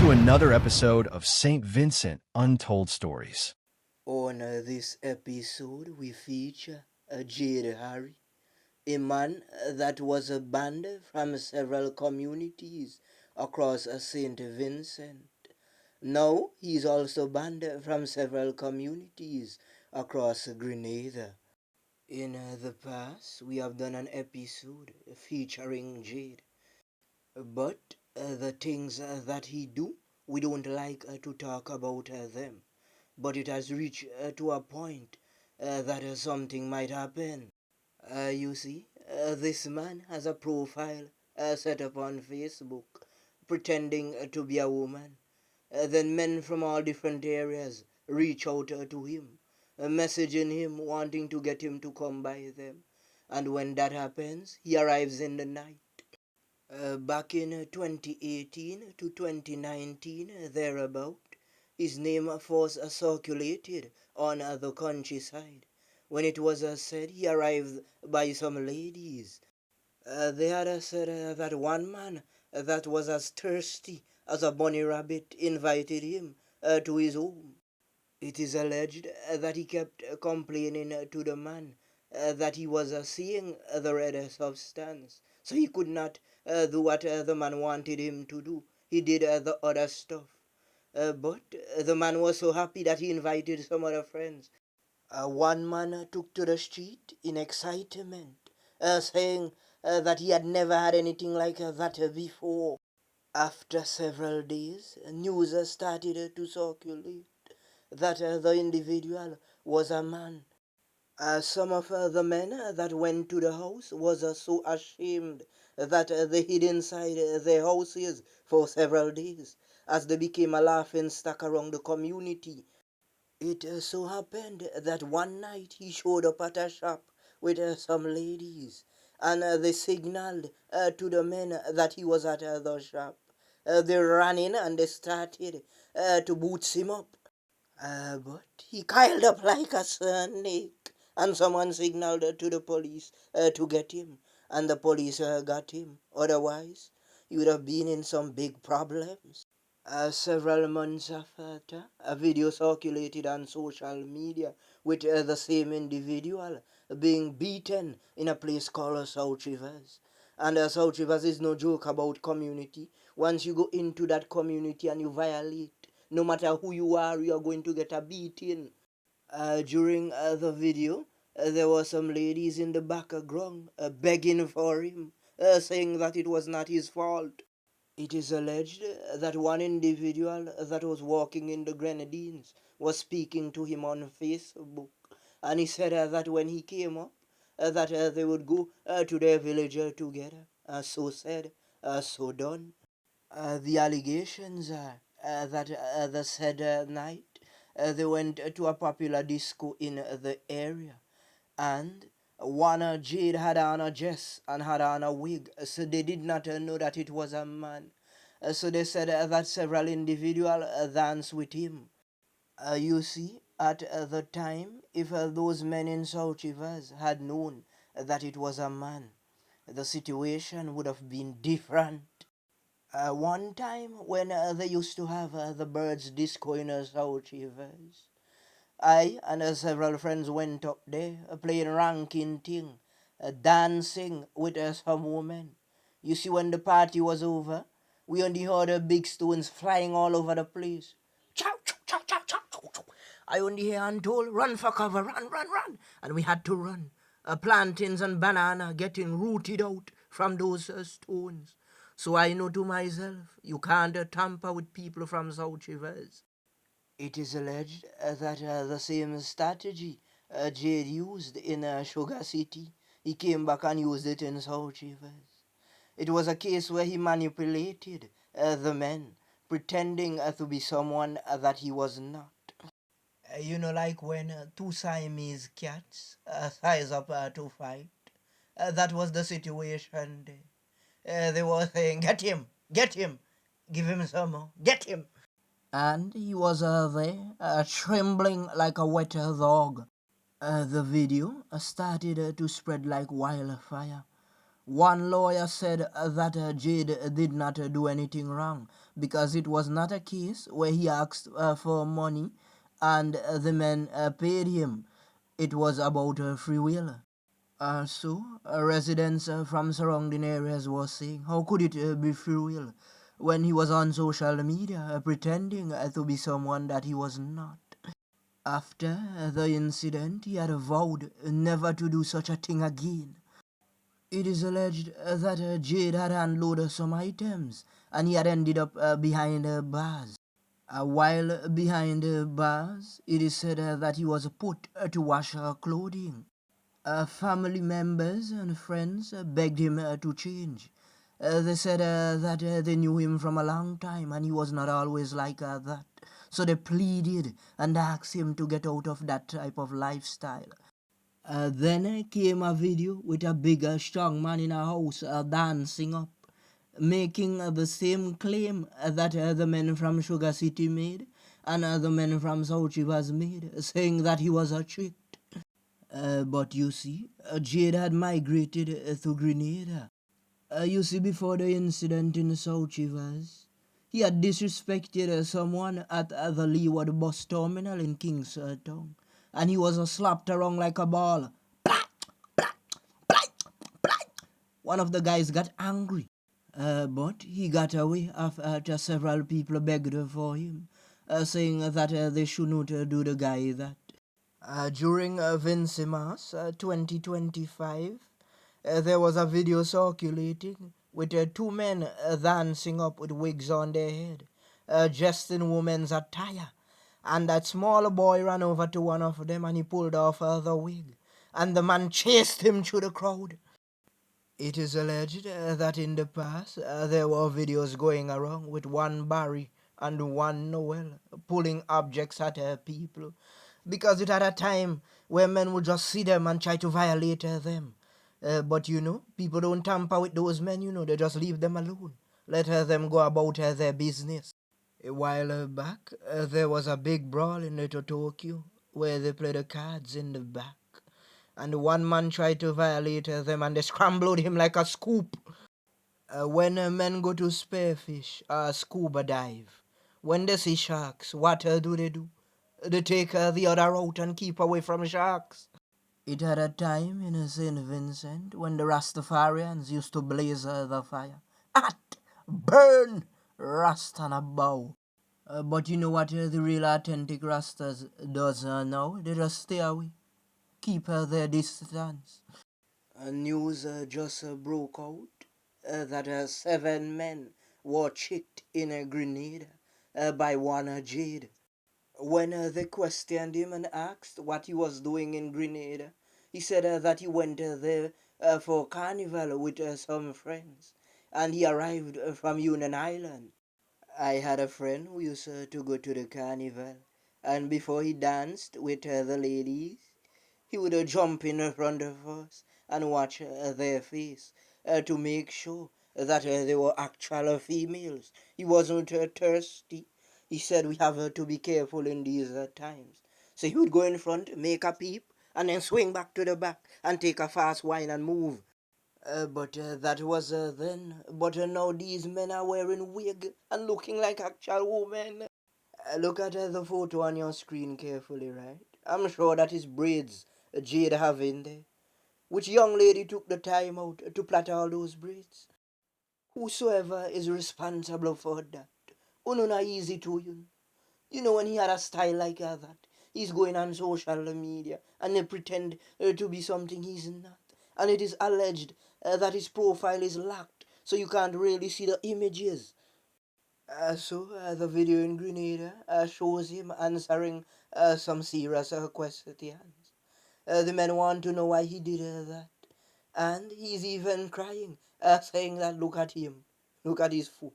to another episode of St Vincent Untold Stories. On this episode, we feature Jade, a man that was banned from several communities across St Vincent. Now, he is also banned from several communities across Grenada. In the past, we have done an episode featuring Jade, but the things that he do, we don't like to talk about them. But it has reached to a point that something might happen. You see, this man has a profile set up on Facebook pretending to be a woman. Then men from all different areas reach out to him, messaging him, wanting to get him to come by them. And when that happens, he arrives in the night. Back in 2018 to 2019, thereabout, his name was circulated on the countryside when it was said he arrived by some ladies. They had said that one man that was as thirsty as a bunny rabbit invited him to his home. It is alleged that he kept complaining to the man that he was seeing the red substance, so he could not do what the man wanted him to do. He did the other stuff. But the man was so happy that he invited some other friends. One man took to the street in excitement, saying that he had never had anything like that before. After several days, news started to circulate that the individual was a man. Some of the men that went to the house was so ashamed that they hid inside their houses for several days, as they became a laughing stock around the community. It so happened that one night he showed up at a shop with some ladies, and they signaled to the men that he was at the shop. They ran in and they started to boots him up. But he coiled up like a snake, and someone signaled to the police to get him, and the police got him. Otherwise, he would have been in some big problems. Several months after, a video circulated on social media with the same individual being beaten in a place called South Rivers. And South Rivers is no joke about community. Once you go into that community and you violate, no matter who you are going to get a beating. During the video, there were some ladies in the background begging for him, saying that it was not his fault. It is alleged that one individual that was walking in the Grenadines was speaking to him on Facebook, and he said that when he came up, that they would go to their village together. So said, so done. The allegations are that the said night they went to a popular disco in the area, and one Jade had on a dress and had on a wig, so they did not know that it was a man. So they said that several individuals danced with him. You see, at the time, if those men in South Rivers had known that it was a man, the situation would have been different. One time when they used to have the birds disco in South Rivers, I and several friends went up there playing ranking thing, dancing with some women. You see, when the party was over, we only heard big stones flying all over the place. Chow, chow, chow, chow, chow, chow, chow. I only hear Untold, run for cover, run, run, run. And we had to run. Plantains and banana getting rooted out from those stones. So I know to myself, you can't tamper with people from South Rivers. It is alleged that the same strategy Jade used in Sugar City, he came back and used it in South Rivers. It was a case where he manipulated the men, pretending to be someone that he was not. Like when two Siamese cats size up to fight. That was the situation there. They were saying, get him, give him some more, get him. And he was there, trembling like a wet dog. The video started to spread like wildfire. One lawyer said that Jade did not do anything wrong, because it was not a case where he asked for money and the men paid him. It was about free will. Residents from surrounding areas were saying, how could it be free will when he was on social media pretending to be someone that he was not? After the incident, he had vowed never to do such a thing again. It is alleged that Jade had unloaded some items and he had ended up behind bars. While behind bars, it is said that he was put to wash clothing. Family members and friends begged him to change. They said that they knew him from a long time and he was not always like that. So they pleaded and asked him to get out of that type of lifestyle. Then came a video with a big, strong man in a house dancing up, making the same claim that the men from Sugar City made and the men from South Rivers made, saying that he was a trick. But you see, Jade had migrated to Grenada. You see, before the incident in South Rivers, he had disrespected someone at the Leeward bus terminal in Kingstown, and he was slapped around like a ball. One of the guys got angry, but he got away after several people begged for him, saying that they should not do the guy that. During Vincimas 2025, there was a video circulating with two men dancing up with wigs on their head, dressed in women's attire. And that small boy ran over to one of them and he pulled off the wig. And the man chased him through the crowd. It is alleged that in the past there were videos going around with one Barry and one Noel pulling objects at people because it had a time where men would just see them and try to violate them. But people don't tamper with those men, they just leave them alone. Let them go about their business. A while back, there was a big brawl in Little Tokyo where they played the cards in the back. And one man tried to violate them and they scrambled him like a scoop. When men go to spearfish or scuba dive, when they see sharks, what do? They take the other route and keep away from sharks. It had a time in St Vincent when the Rastafarians used to blaze the fire. At burn Rasta on a bow. But you know what the real authentic Rastas does now? They just stay away. Keep their distance. News just broke out that 7 men were tricked in Grenada by one Jade. When they questioned him and asked what he was doing in Grenada, he said that he went there for carnival with some friends and he arrived from Union Island. I had a friend who used to go to the carnival, and before he danced with the ladies, he would jump in front of us and watch their face to make sure that they were actual females. He wasn't thirsty. He said we have to be careful in these times. So he would go in front, make a peep, and then swing back to the back and take a fast wine and move. But that was then. But now these men are wearing wig and looking like actual women. Look at the photo on your screen carefully, right? I'm sure that is braids Jade have in there. Which young lady took the time out to plait all those braids? Whosoever is responsible for that. Not easy to you. You know when he had a style like that, he's going on social media and they pretend to be something he's not. And it is alleged that his profile is locked, so you can't really see the images. The video in Grenada shows him answering some serious questions. The men want to know why he did that. And he's even crying, saying that look at him, look at his foot.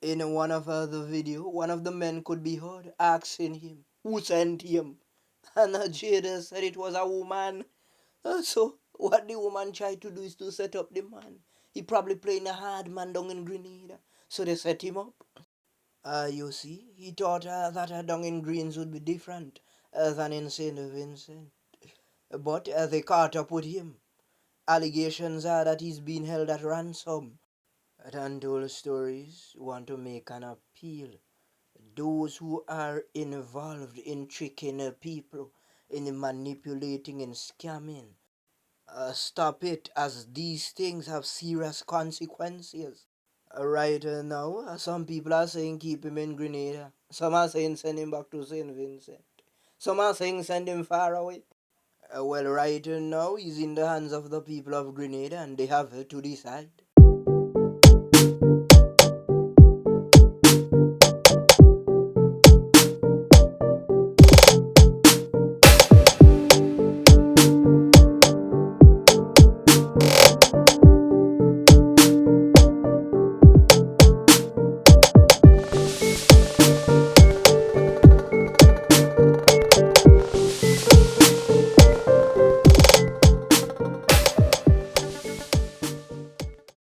In one of the video, one of the men could be heard asking him, who sent him? And Jada said it was a woman. So what the woman tried to do is to set up the man. He probably playing a hard man down in Grenada. So they set him up. You see, he thought that down in Greens would be different than in St. Vincent. But they caught up with him. Allegations are that he's been held at ransom. At Untold Stories want to make an appeal. Those who are involved in tricking people, in manipulating and scamming, stop it, as these things have serious consequences. Right now, some people are saying keep him in Grenada. Some are saying send him back to St Vincent. Some are saying send him far away. Well, right now, he's in the hands of the people of Grenada and they have to decide.